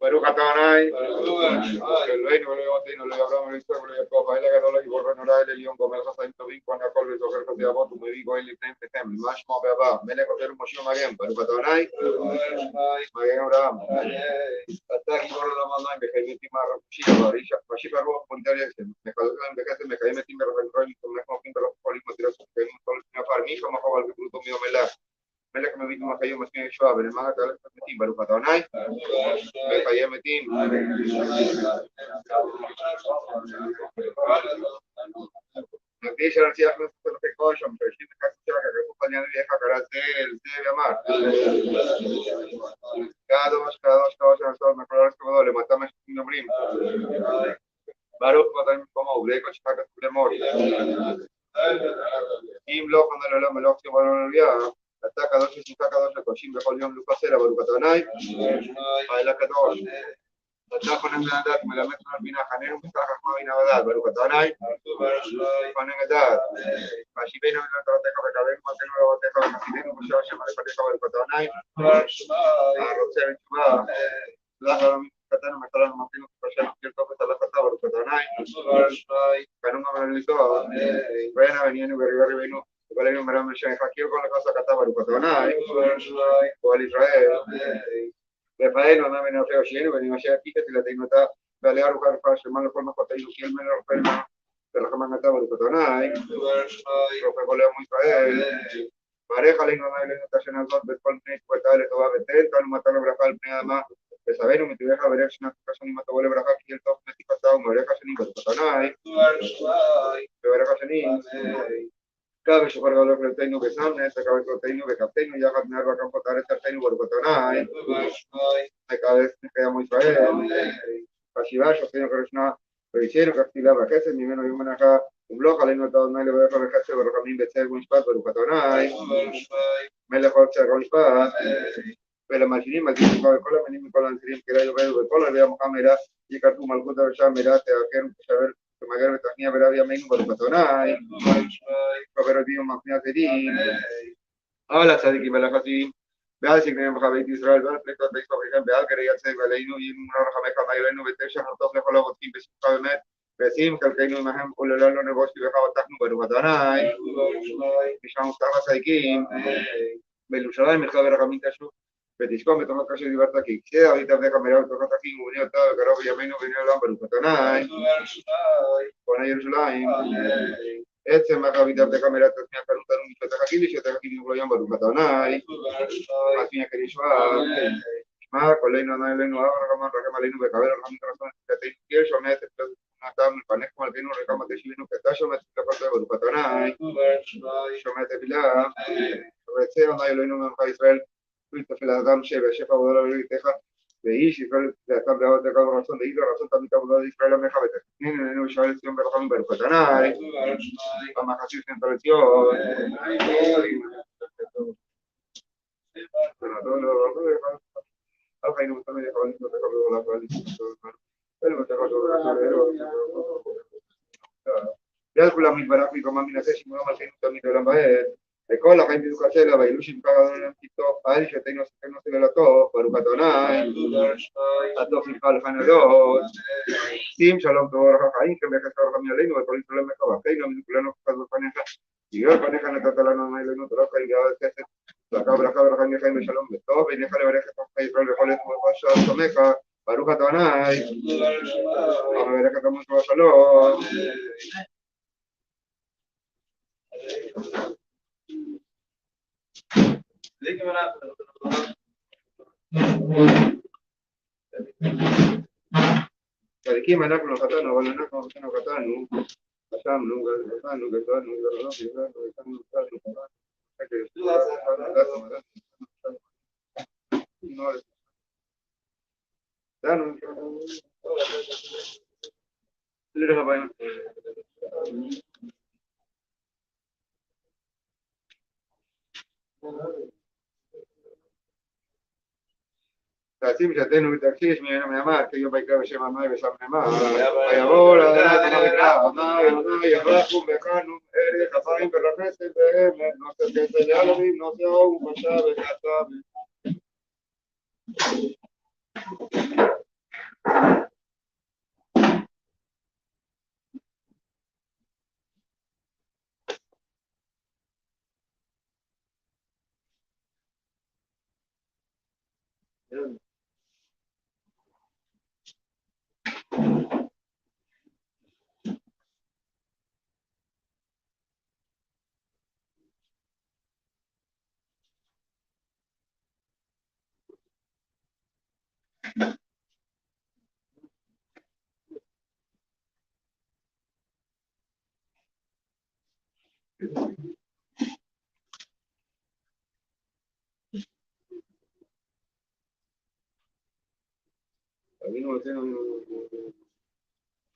Baruch atah Adonai, Eloheinu Eloheinu Elohei Abraham Elohei Yitzchak Elohei Yaakov, האל הגדול הגיבור ונורא אל עליון, גומר חסדים טובים, כהן הכל וזוכר חסדי אבות, ומביא גויים לפניהם פניכם, מה שמו בעבר, מלך עובר ומשה ומגן, ברוך אתה אדוני, מגן אברהם, אתה גיבור עולם העיניים, בחיים מתים הרבשי, משיב הרוח מולידה לחם, מקדש להם בחסד, מקיים מתים ברחל קרואים, תומך מוקים ברוח חולים, מותיר עשו קיימים כל לפני עפר, מי כמוך אבל גבולתו מיום אליו. מלך מביא ומחיים ומשמיע ישועה, ולמען אתה הולך מתים, ברוך אתה אדוני, מחיה מתים. נקדיש על שיח נוסף לחיקו שם, פרשים לכך שלה, ככתוב על ינו יחד, קרא זה ואמר. קדוש, קדוש, קדוש, קדוש, מכל הארץ כבודו, למעתה משתים אומרים. ברוך ואתה במקומו, ובלי כל שכה כתוב לאמור. אם לא חנה לעולם מלוך שבנו ללויה, אתה קדוש ושמך קדוש לקודשים בכל יום לוקה סלע, ברוך אתה אדוני, האל הקדוש. אתה חונן בן הדת, מלמד חנן בינה, חננו בשכל חכמה בינה ודעת, ברוך אתה אדוני, חונן הדעת. והשיבנו בנו תורתך וקרבנו מעשינו לאורותיך וחסידנו בשעה שמע לפניך, ברוך אתה אדוני, הרוצה בתשובה, סלח לנו מקצתנו ומחל לנו מעשינו כפרשנו כרטוב וצלחת, ברוך אתה אדוני, קנו גם ללתו, ואינה ונהיינו בריבה ריבנו, ובלינו מרם לשם חכיר כל נכנס הכתב, ברוך אתה אדוני, פועל ישראל. בפענו אמר מנהלכי הושיענו ונמשך הכית תפילתנו אתה ועליה רוחה שלמה לכל מחותינו, כי אל מלך רפאנו, ולחמן אתה ברוך אדוני, רופא כל יום ישראל, ברך עלינו אלינו את השנה הזאת ואת כל בני תקוותה לטובה ותן תנו מתנה וברכה על פני האדמה, ושבנו מטבעך ברך שנת השנים הטובה לברכה, כי אל תוך נתיפתה ומברך השנים ברוך אדוני, וברך השנים, קו ושוחר גדול פלטנו ושמנת, וקו וקלותינו וקפתנו יחד נהר וקמפות הארץ ארצנו ברוך אדוני, וקו ונקי עמו ישראל, חשיבה שופטינו כראשונה, וישנו ככתיבה והחסד ממנו יום מנחה, ומלוך עלינו את האדוני לברך בחסד ורחמים בצדק ומשפט ברוך אדוני, מלך עוד צדק ומשפט, ולמלשינים על דין וכל המנים וכל הנצירים כדאי יובנו וכל ערבי עמך מידע, יכרתו מלכות הרשע מידע תאחר ותשבר תמגר ותכניע ולהביא ימינו ברוך אדוני, חבר הדין ומכניע דין, על הצדיקים ולחסים, ועל סגניהם בך בית ישראל ועל פלטות בית כוחכם ועל גרי יצג ועלינו ימונה רחמך מאלנו ותשע חרטוף לכל העוסקים בשמחה באמת ושים חלקנו עמהם וללנו נבושי בך ותחנו ברוך אדוני, משם מובטח לצדיקים, בירושלים מלכה ורחמים תשוב ותשכום בתוכו כאשר דיברת כי כסה אבית עבדך מראה בתוכו תחים ובני אותה וקרוב ימינו ובני עולם ברוך אדוני, בונה ירושלים, עצם איך אבית עבדך מראה תשמיע קנות לנו משפטך גילי שתך גילי ובלו ים ברוך אדוני, תשמיע כלישועה, שמע קולנו ענה אלינו רחמן רחם עלינו וקבל רחמים רחמן תתנו כי שומע את תפילתם לפניך מלכנו רחמה תשיבנו כי אתה שומע את תפילתך ברוך אדוני, שומע את תפילה, ורצה ענה אלינו ממך ישראל תפיל האדם שפע עבודה לביתך ואיש ישראל ואתה בעוד דקה ורצון ואיזו רצון תמיד עבודה ישראל עמך ותכנין אלינו ושאל ציון ברחמים ברוך אדוני, המחשיב נתן לציון חיינו ותמיד יכולים לתת לך ועל כולם מתברך מקומה מן השם שמונה מלכנו תמיד עולם ועד וכל החיים בדיוק הסלע והאילו שמך אדוני תפתוח על שתנו סכנו סללתו ברוך אדוני הטוב שמך לך נדות שים שלום טוב אורח החיים כמחסר רחמים עלינו וכל ישראל מחבקינו ומכולנו כחד בפניך יגאל פניך נתת לנו אלינו תודה חיים גאווה כסף ברכה ברכה ורחמים לחיים ושלום וטוב ועיניך לברך את עמך ישראל וכל את מורשה שומך ברוך אדוני וברך את עמך בשלום צדיקים אנחנו חטאנו אבל אנחנו חטאנו חשמנו גזענו תעצים שתנו ותקשיש ממנו מימד, כי יום ויקרא בשם עמי ושם נאמר, ויבואו לאדוני תנא וקרא, אדוני יברכו בחנו ערך אפיים ורחצת באמת, נושא כסד אלוהים, נושא אור ובשה וקצה.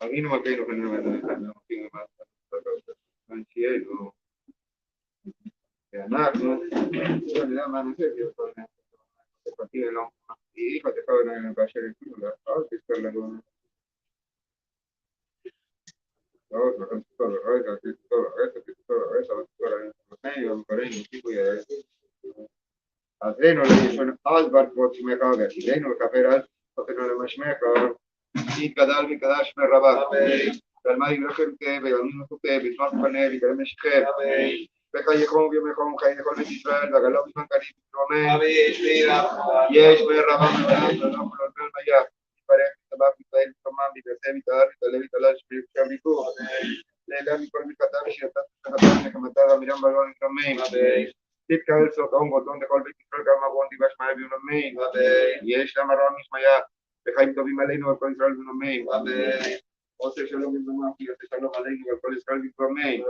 אבינו מלכנו חננו ואנחנו נדע מה נעשה פרטי אלו היכה תקבל לנו באשר יפנו לאחר תזכר לנו ועוד לכם תזכור הרגע תזכור הרצה תזכור הרצה ותזכור הרצה ומקראים וטיפו יעץ עזרנו לישון על דבר כבוד שמך ועתידנו וכפר על תוכנו למשמך יתגדל מקדש מרבה ועלמה יברכם ויעלמים מחופה בזמן פנה ויגרם משכם וחייכם ויומכם חיי כל בית ישראל והגלו בזמן קריב ותרומם יש מרבה מלך ולא כלול מלך יתברך טבח מתפעל בתומם, מתעשה, מתעלה, מתעלה, מתעלה, שביקשה ביקור. לעילה מכל מלכתה ושירתה ושכתה ונחמתה והמילה בלון נתרמים. תתקבל סרטון גודלון לכל בית ישראל גם אברון דיבש מאיה ביונמים. יש להם הרעון משמיה וחיים טובים עלינו ועל כל ישראל ביונמים. עושה שלום במזומן כי עושה שלום עלינו ועל כל ישראל ביונמים.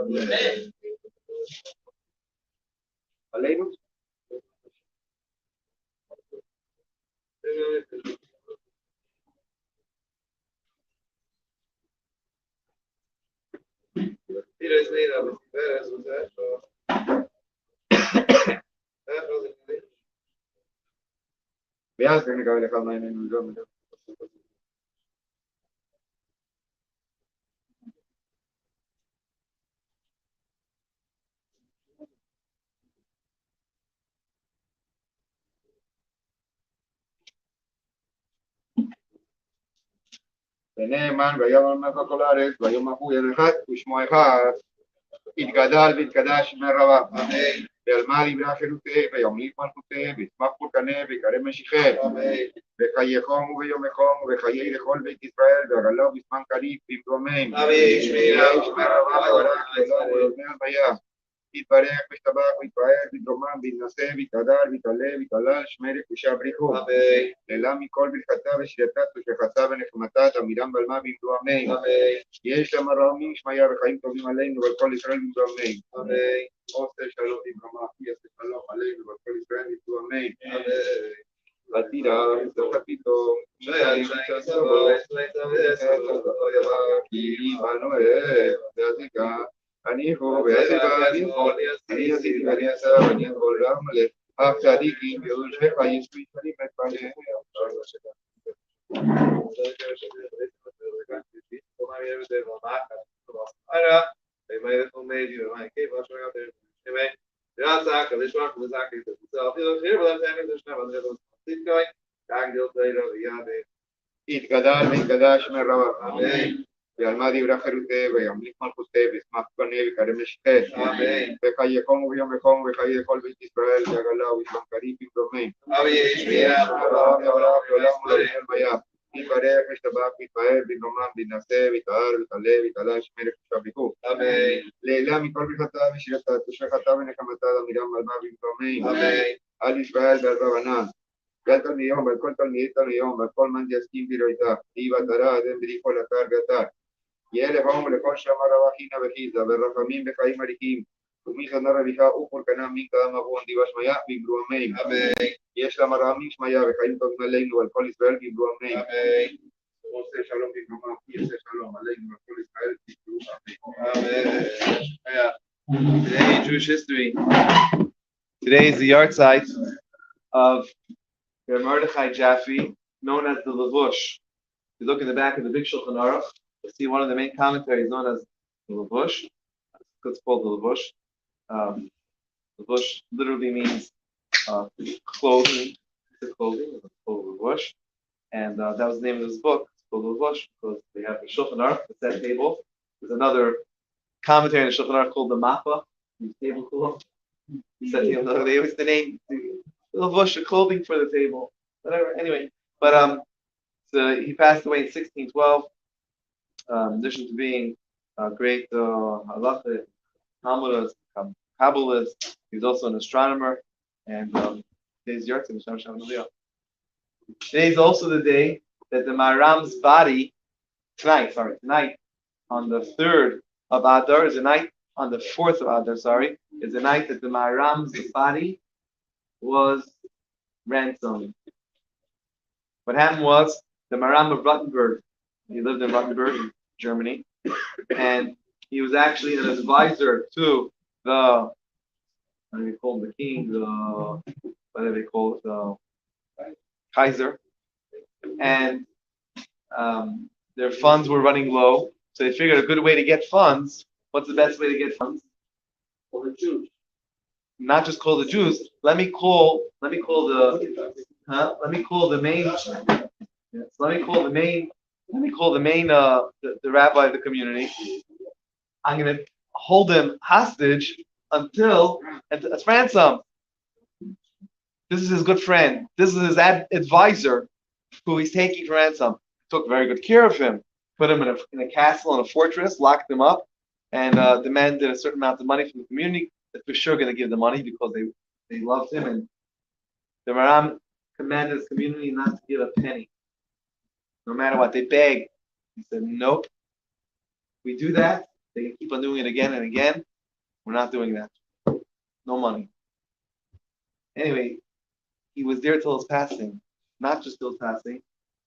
עלינו? Tienes vida, eres un teatro. ואז אני מקבל לך מעניינים לא מדבר. ונאמן ויאמר מלך כל הארץ ויאמר הוא ילד אחד ושמו אחד יתגדל ויתקדש מרבה ועלמד יברא חירותה וימליך מלכותה ויצמח פורקנה ויקרב משיחה וחיי חום וביום חום וחיי לכל בית ישראל והגלה ובזמן קריב במדומם ויש מרבה וברך ולא ולאוזני הלוויה יתברך וישתבח ויתפאר ויתרומם ויתנשא ויתהדר ויתעלה ויתהלל שמי לקדושה בריחו לעילה מכל ברכתה ושירתה ושכתה ונחמתה תמידם בלמה במדומם יש להם הרעמים שמיה וחיים טובים עלינו ועל כל ישראל במדומם עושה שלום במרמה יעשה שלום עלינו ועל כל ישראל במדומם עתידה וזוכת פתאום כי באנו והזיקה אני הוא ועזיבה אני יכול אני עשיתי ואני עשה ואני יכול גם מלא אף צדיקים ויושבך יסוי שאני מתפלל יתגדל ויתקדש מרבה ועלמד יברא חירותה וימליך מלכותה וישמח פנה ויקרב משיחה וחיי חום וביום חום וחיי לכל בית ישראל והגלה ובזמן קריב במדומם יתברך וישתבח ויתפאר במדומם ויתנשא ויתהדר ויתעלה ויתהלל שמי לקדושה בריחו לעילה מכל ברכתה ושירתה ושכתה ונחמתה תמידם בלמה במדומם על ישראל ועל רבנן ועל תלמיום ועל כל תלמידי תלמיום ועל כל מן יסכים בראיתה דיבה תרה אדם בריחו לקר גתר יהיה לבום ולכל שמר רבחינה וחיזה ורחמים בחיים אריכים ומי חנה רביחה ופורקנה מינקה המבון דיבה שמיה ביבלו אמן יש להם הרעמים שמיה וחיים טובים עלינו ועל כל ישראל ביבלו אמן עושה שלום במקומה יעשה שלום עלינו ועל כל ישראל ביבלו אמן. Today in Jewish history, today is the yard site of Mordechai Jaffe, known as the Levush. If you look in the back of the big Shulchan Aruch, you'll see one of the main commentaries known as the Levush. It's called the Levush. Levush literally means clothing. It's clothing. It's called Levush. And that was the name of this book. It's called Levush because they have the Shulchan Aruch, the set table. There's another commentary in the Shulchan Aruch called the Mappa. The table cloth. Set table. They always the name. Levush, clothing for the table, whatever. Anyway, but so he passed away in 1612. In addition to being a great halacha, Talmudist, Kabbalist, he was also an astronomer, and today's Yartzim. Today is also the day that the Maharam's body, tonight, on the 3rd of Adar, is the night, on the 4th of Adar, is the night that the Maharam's body was ransomed. What happened was the Maharam of Rottenburg, he lived in Rottenburg, Germany, and he was actually an advisor to the, what do they call him, the king, what do they call it, the Kaiser, and their funds were running low, so they figured a good way to get funds. What's the best way to get funds? For the Jews. Not just call the Jews. Let me call the rabbi of the community. I'm going to hold him hostage until it's ransom. This is his good friend. This is his advisor who he's taking for ransom. took very good care of him, put him in a castle, in a fortress, locked him up, and demanded a certain amount of money from the community. That for sure going to give the money because they loved him. And the Maram commanded his community not to give a penny, no matter what. They begged. He said, nope. We do that, they can keep on doing it again and again. We're not doing that. No money. Anyway, he was there till his passing. Not just till his passing,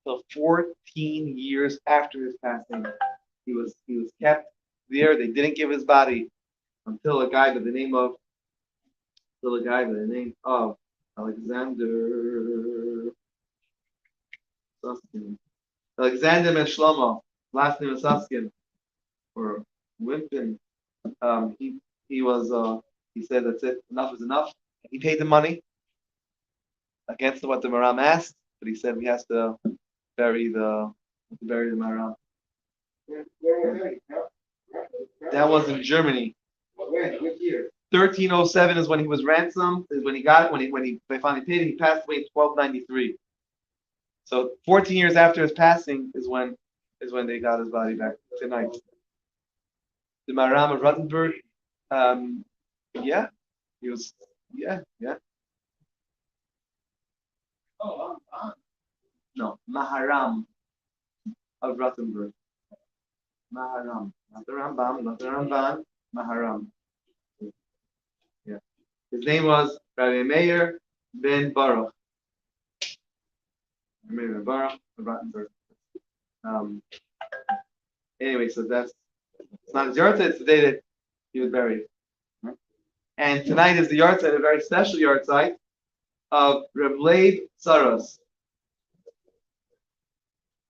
till 14 years after his passing. He was kept there. They didn't give his body until a guy by the name of Alexander Suskin. Alexander Ben Shlomo, last name is Suskin or Wimpin. He said that's it, enough is enough. He paid the money against what the Maram asked, but he said we have to bury the Maram. That was in Germany. Which year? 1307 is when he was ransomed. Is when he got it. They finally paid it. He passed away in 1293. So 14 years after his passing is when they got his body back tonight. The Maram of Rottenburg. He was. Yeah. No, Maharam of Rottenburg. Maharam, not the Rambam, not the Ramban. Maharam. Yeah. His name was Rabbi Meir ben Baruch. Meir ben Baruch of Rottenburg. Anyway, so it's not his yahrzeit, it's the day that he was buried. And tonight is the yahrzeit, a very special yahrzeit of Reb Leib Saros,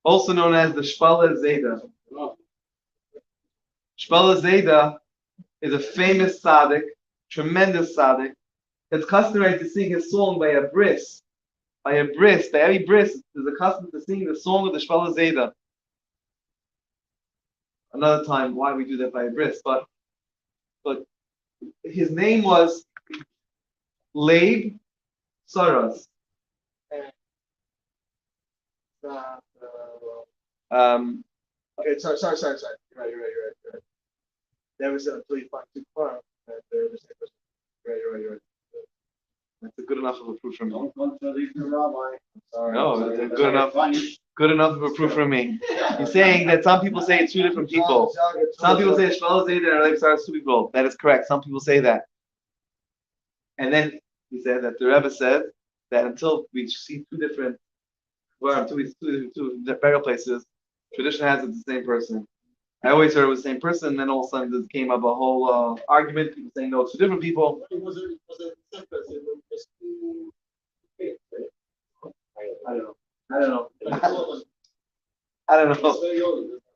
also known as the Shpala Zayda. Shpala Zayda is a famous tzaddik, tremendous tzaddik. It's customary to sing his song by a bris. By every bris, there's a custom to sing the song of the Shpala Zayda. Another time, why we do that by a bris, but his name was Leib Saros. Okay, sorry. You're right. That was until you find too far. You're right. That's a good enough of a proof from me. Don't contradict the rabbi. Sorry. No, it's good enough of a proof from me. He's saying that some people say it's two different people. Some people say Shmuel Zayda and Leib Saros two people. That is correct. Some people say that. And then he said that the Rebbe said that until we see two different burial places, tradition has it's the same person. I always heard it was the same person, and then all of a sudden this came up a whole argument. People saying no, it's two different people. It was the same person. It was just I don't know.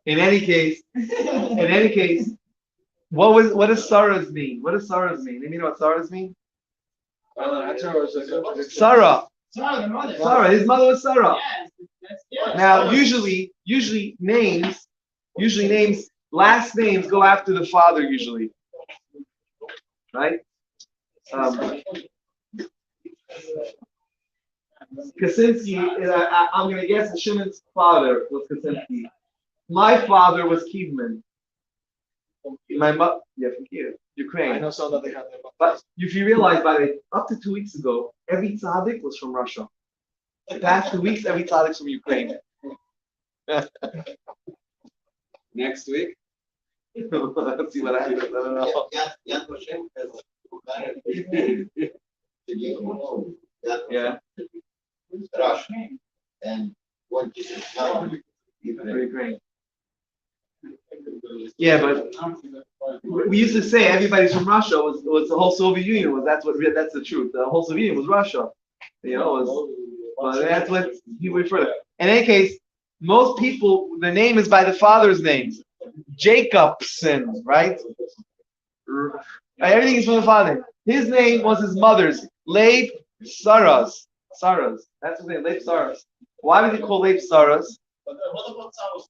In any case, what does Saras mean? What does Saras mean? You know what Saras mean? Sarah. Sarah. His mother was Sarah. Now, usually names, last names go after the father usually, right? Kaczynski, I'm going to guess that Shimon's father was Kaczynski. My father was Kiedman. My mother, from here, Ukraine. I know some that they have their But if you realize, by the way, up to 2 weeks ago, every tzaddik was from Russia. The past 2 weeks, every tzaddik's from Ukraine. Next week? Let's see what happens. I don't know. Yeah. Russian. And one is Ukraine. Yeah, but we used to say everybody's from Russia was the whole Soviet Union. That's the truth. The whole Soviet Union was Russia. But that's what people refer to. In any case, most people, the name is by the father's name. Jacobson, right? Everything is from the father. His name was his mother's. Leib Saras. Saras. That's his name, Leib Saras. Why was he called Leib Saras? But what about Saros?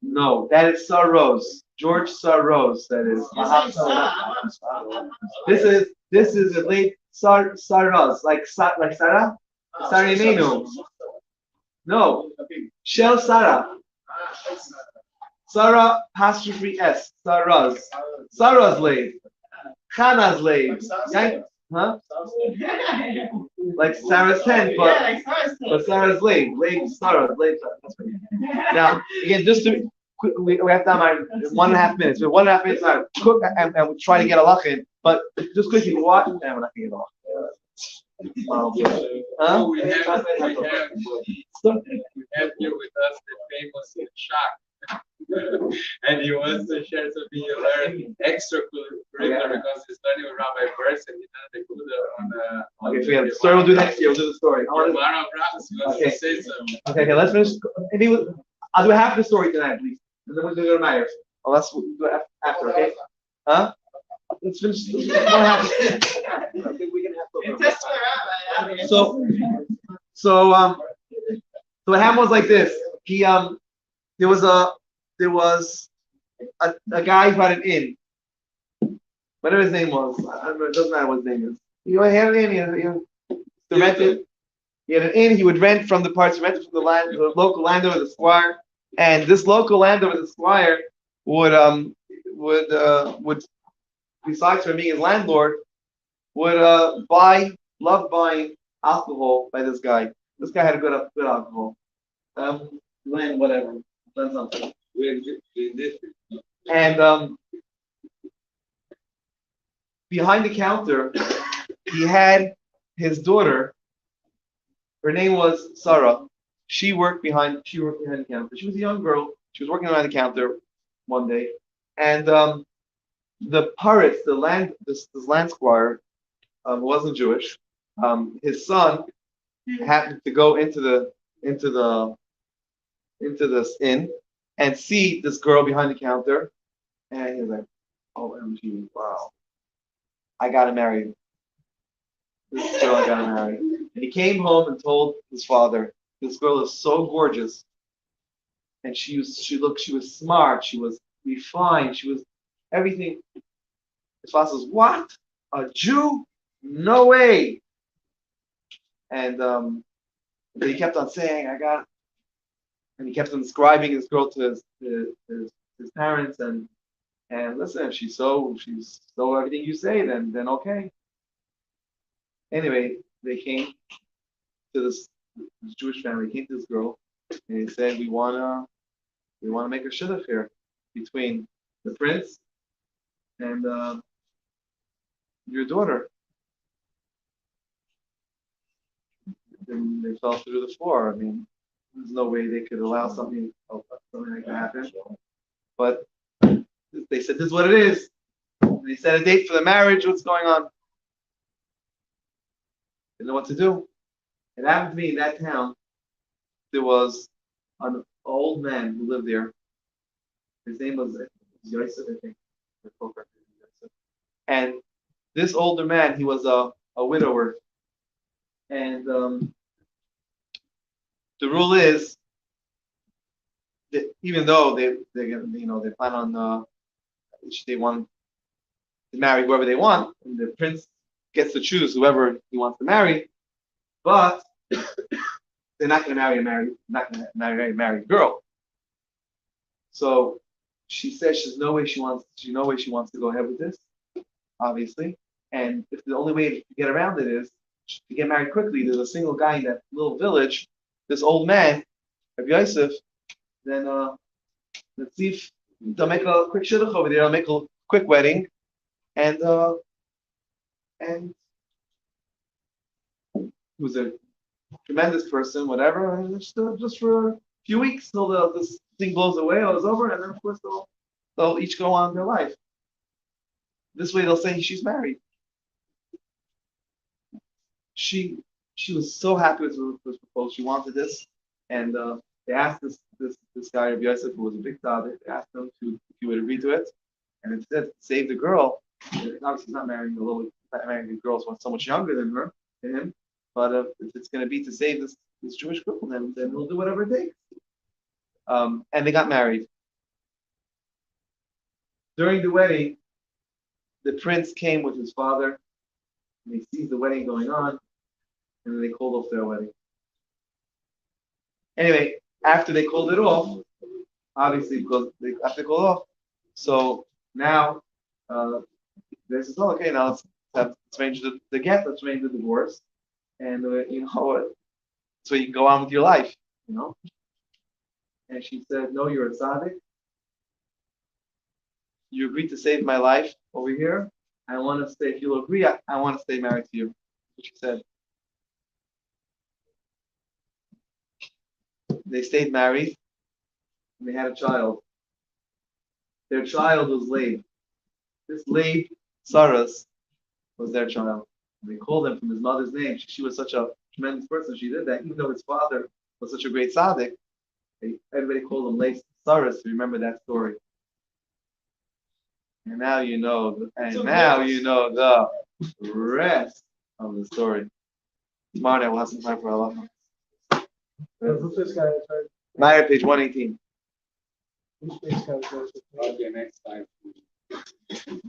No, that is Saros. George Saros, that is. This is a late Saros, like Sarah? Sarimenu. No. Shel Sarah. Sarah, apostrophe S. Sarah's. Sarah's slave. Chana's slave. Right? Huh? Like Sarah's tent, but Sarah's slave. Sarah. That's right. Now, again, just to we have time 1.5 minutes. We have 1.5 minutes now. Cook and we try to get a lock in. But just quickly, what? And we're not going to get a lock. Huh? We have here with us the famous Shak. And he wants to share something you learned extracurricular because he's studying with Rabbi Burst and he done the good on Okay, so the story we'll do next year. We'll do the story. Okay. Say something. Okay, let's finish. I'll do half the story tonight, please. And then we'll do the Myers. Unless we'll do it after, okay? Huh? Let's finish. So what happened was like this. There was a guy who had an inn. Whatever his name was, I don't know. It doesn't matter what his name is. He had an inn. He had an inn. He would rent from the parts. He rented from the local landowner, the squire, and this local landowner, the squire, would besides from being his landlord, would love buying alcohol by this guy. This guy had a good alcohol. Whatever. Done something. And behind the counter, he had his daughter. Her name was Sarah. She worked behind the counter. She was a young girl. She was working behind the counter one day, and the pirates, this land squire, wasn't Jewish. His son happened to go into this inn and see this girl behind the counter, and he was like, "OMG, wow, I gotta marry this girl. I gotta marry." And he came home and told his father, "This girl is so gorgeous, and she was smart, she was refined, she was everything." His father says, "What? A Jew? No way!" And he kept on saying, and he kept on describing his girl to his parents, and listen, if she's so everything you say, then okay. Anyway, they came to this Jewish family, came to this girl, and they said, we wanna make a shidduch here between the prince and your daughter. And they fell through the floor. I mean, there's no way they could allow something like that to happen. But they said, this is what it is. And they set a date for the marriage. What's going on? Didn't know what to do. It happened to me in that town. There was an old man who lived there. His name was Yosef, I think. And this older man, he was a widower. And the rule is that even though they plan on they want to marry whoever they want, and the prince gets to choose whoever he wants to marry, but they're not going to marry a married girl. So she says there's no way she wants to go ahead with this, obviously. And if the only way to get around it is to get married quickly, there's a single guy in that little village, this old man, Rabbi Yosef, then let's see if they'll make a quick shidduch over there. They'll make a quick wedding, and he was a tremendous person, whatever. And just for a few weeks till this thing blows away, all is over, and then of course they'll each go on their life. This way they'll say she's married. She was so happy with this proposal. She wanted this, and they asked this guy Rabbi Yosef, who was a big tzaddik, they asked him if he would agree to it, and instead to save the girl. Obviously, he's not marrying a girl so much younger than him. But if it's going to be to save this Jewish girl, then he'll do whatever it takes. And they got married. During the wedding, the prince came with his father, and he sees the wedding going on, and then they called off their wedding. Anyway, after they called it off, obviously because after they called off, so now this is all okay. Now let's arrange the get. Let's arrange the divorce, and so you can go on with your life. And she said, "No, you're a tzaddik. You agreed to save my life over here. I want to stay. If you'll agree, I want to stay married to you." That's what she said. They stayed married, and they had a child. Their child was Leib. This Leib, Sarah's, was their child. They called him from his mother's name. She was such a tremendous person. She did that, even though his father was such a great tzaddik. Everybody called him Leib Sarah's to remember that story. And now you know. The rest of the story. Tomorrow night we'll have some time for Allah. Who's this guy? Maya, page 118. Who's this guy? Okay, next time. This guy.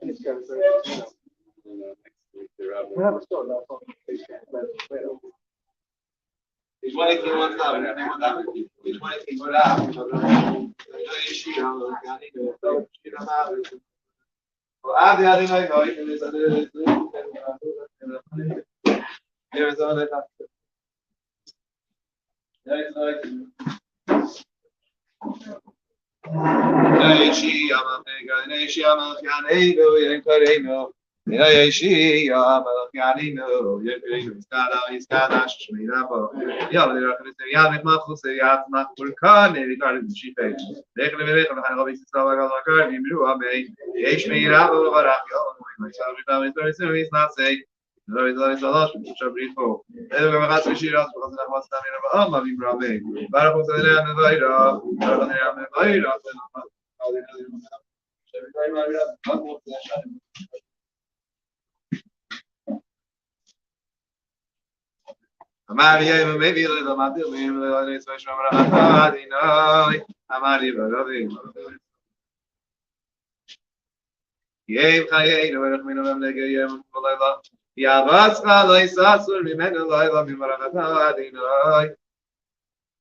Next week, the rabbi. We have a story about Page 118, one time. Page 118, go down.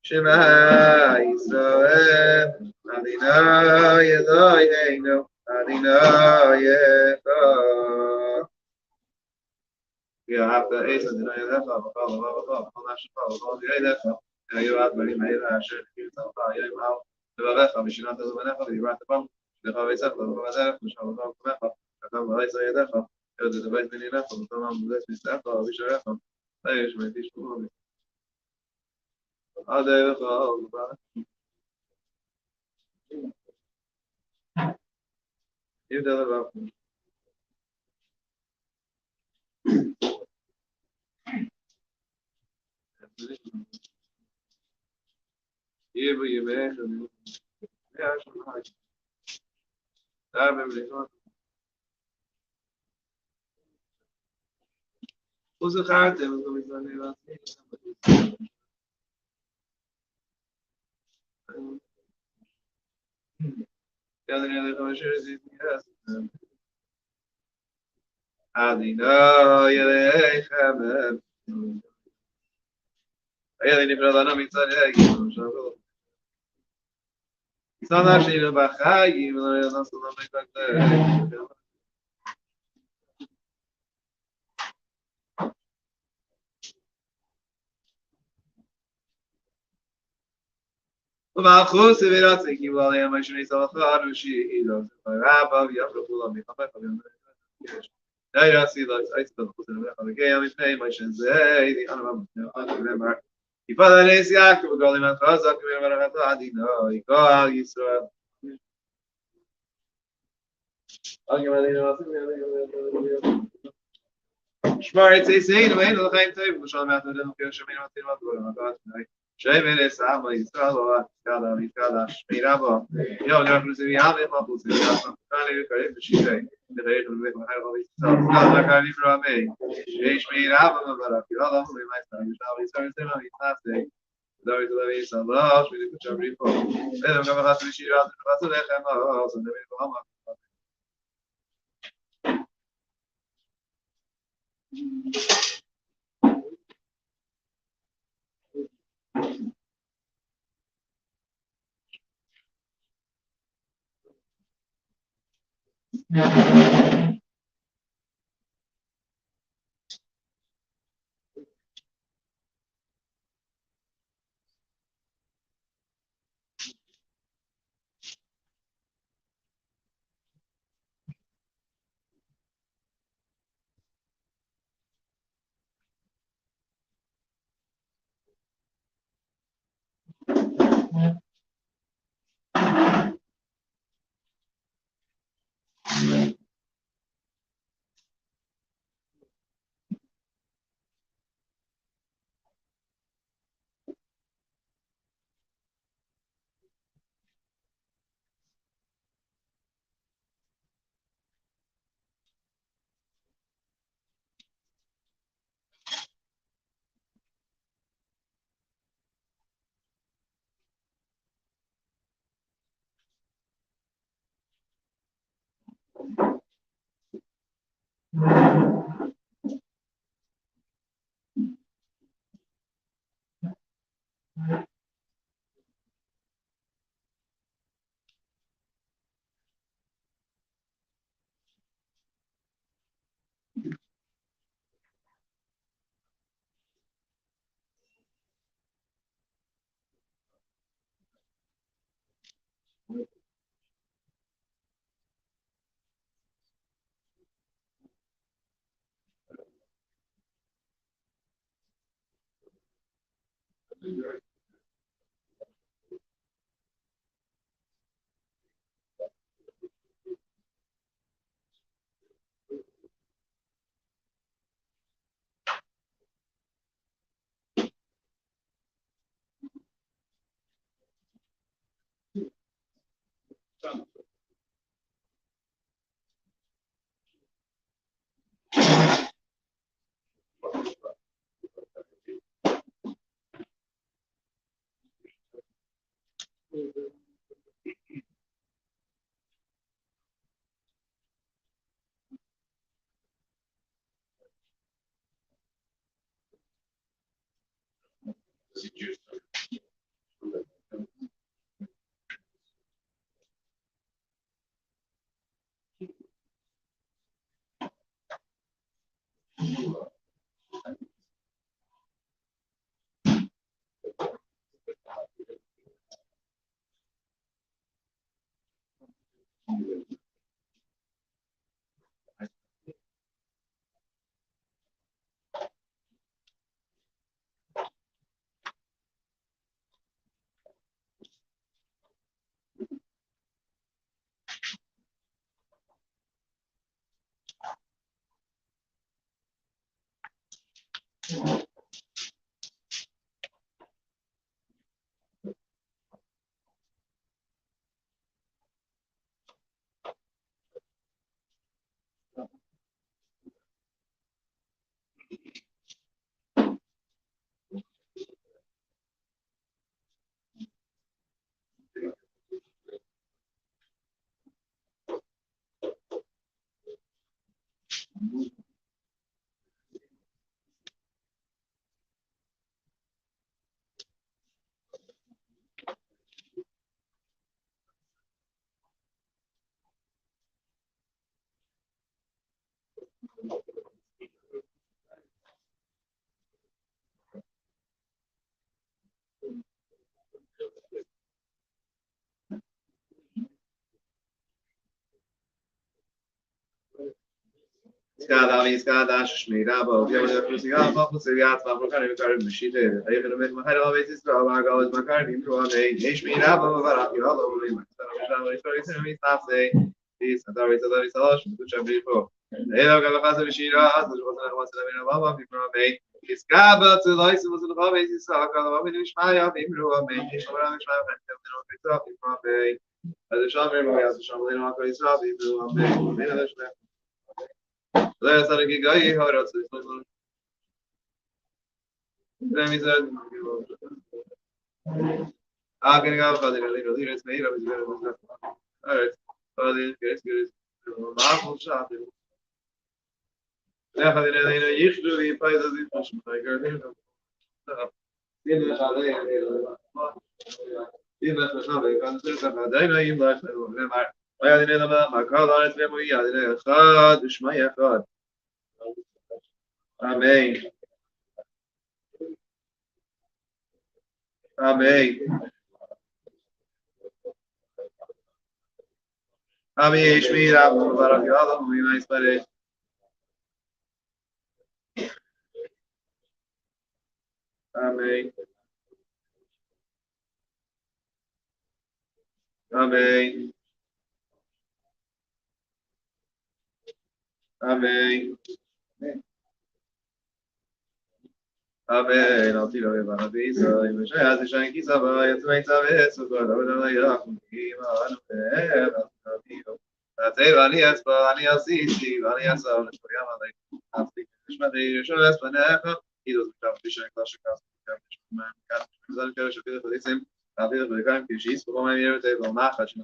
Shema Yisrael, Adonai Eloheinu, Adonai Echad. After Asa, Adonai Echad, V'chol Nashim, V'chol Yedecha, Yayu Advarim Meira Asher Kirtzalcha, Yayu Al, Levarecha, Mishinat Levanecha, V'yivrat Levam, Lecha V'yitzach, Levarecha, V'shalom Kumecha, V'chol V'laysa Yedecha, Yod Zebait B'ninecha, V'tomam B'les V'yitzach, V'yisharecha, V'yish Meitish Kumovi. Skadavi skadash shmirabo yevle fusiga papusigat mavkar vikar mishite ayevle met mahara vetis ravaga was makar nimro ame shmirabo varak yalo lim saramisha historia semi tafse is adari sadari salash tuchabripo elo galafas mishira as was wasla mina baba vikro ame iskaba to lois was the baba is sakala ame mishmaya nimro ame shmara mishmaya no petra vikro ame as shamer mo yas shamer no akal isra vikro ame mina Let's get guy how else is let me say can go for the little is made of all right so this good معكم شعب لا خلينا لنا يخلو في فايدة دي مش متاجرين دين عليه دين خشابه كان سيرك بعدين يلا Amen. Amen. Amen. Shmi Rabbu Barak Yalom V'Yimai Sparei. Amen. Amen. Amen. Amen. I'll tell you about this. I'm sure as the shine kiss of it's my service. So God, I will lay up and give on that's it. Vanias, Vanias, Vanias, I'm speaking Shmati, Sholas, Paneha. He doesn't have to shine clash across the man. Can't for this him. I'll be the kind of she's for my year. They will not touch the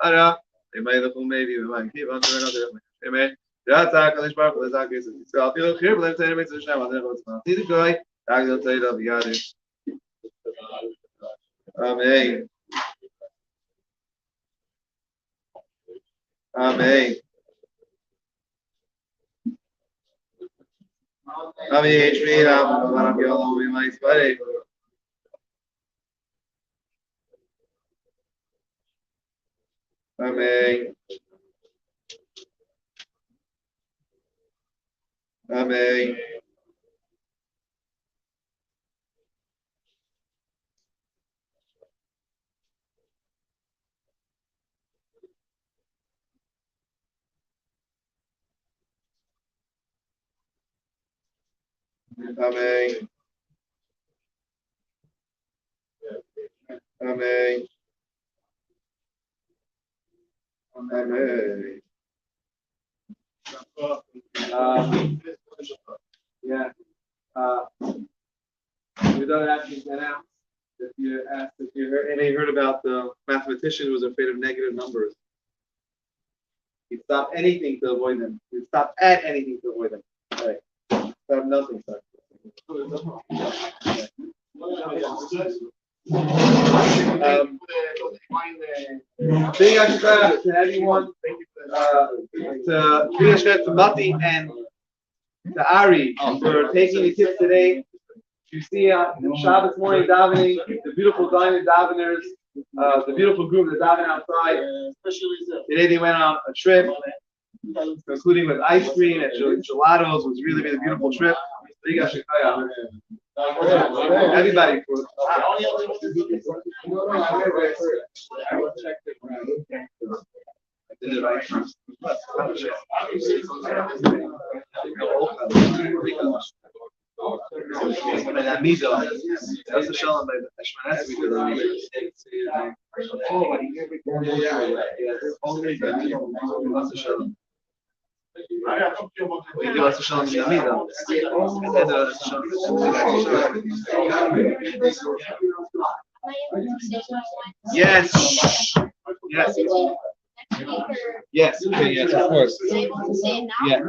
Ara. They made the full maybe we might keep on doing it. Amen. That's our Kalish Park. Let's not get it. So I'll feel here, but let's say it's a shame. I'll never see the guy. I'll tell you that we got it. Amen. Amen. Amen. Shmi Rabbu Barak Yalom V'Yimai Sparei. Amen. Amen. Amen. Amen. Amen. Yeah. We don't actually get out. If you asked, if you heard, any heard about the mathematician who was afraid of negative numbers, he stopped anything to avoid them. He stopped at anything to avoid them. Right. Stop nothing. Big extra to everyone. To Kriya to Mati and to Ari for taking the kids today. You see Shabbos morning davening, the beautiful diamond daveners, the beautiful group that daven outside. Today they went on a trip, including with ice cream and gelatos. It was really, really beautiful trip. Everybody. I did it right first. That mizo. That's the shalom by the Ashmanaz we did. That's the shalom. We do that's the shalom in the mizo. Yes. Yes. Yes. Okay. Yes. Of course. Yeah.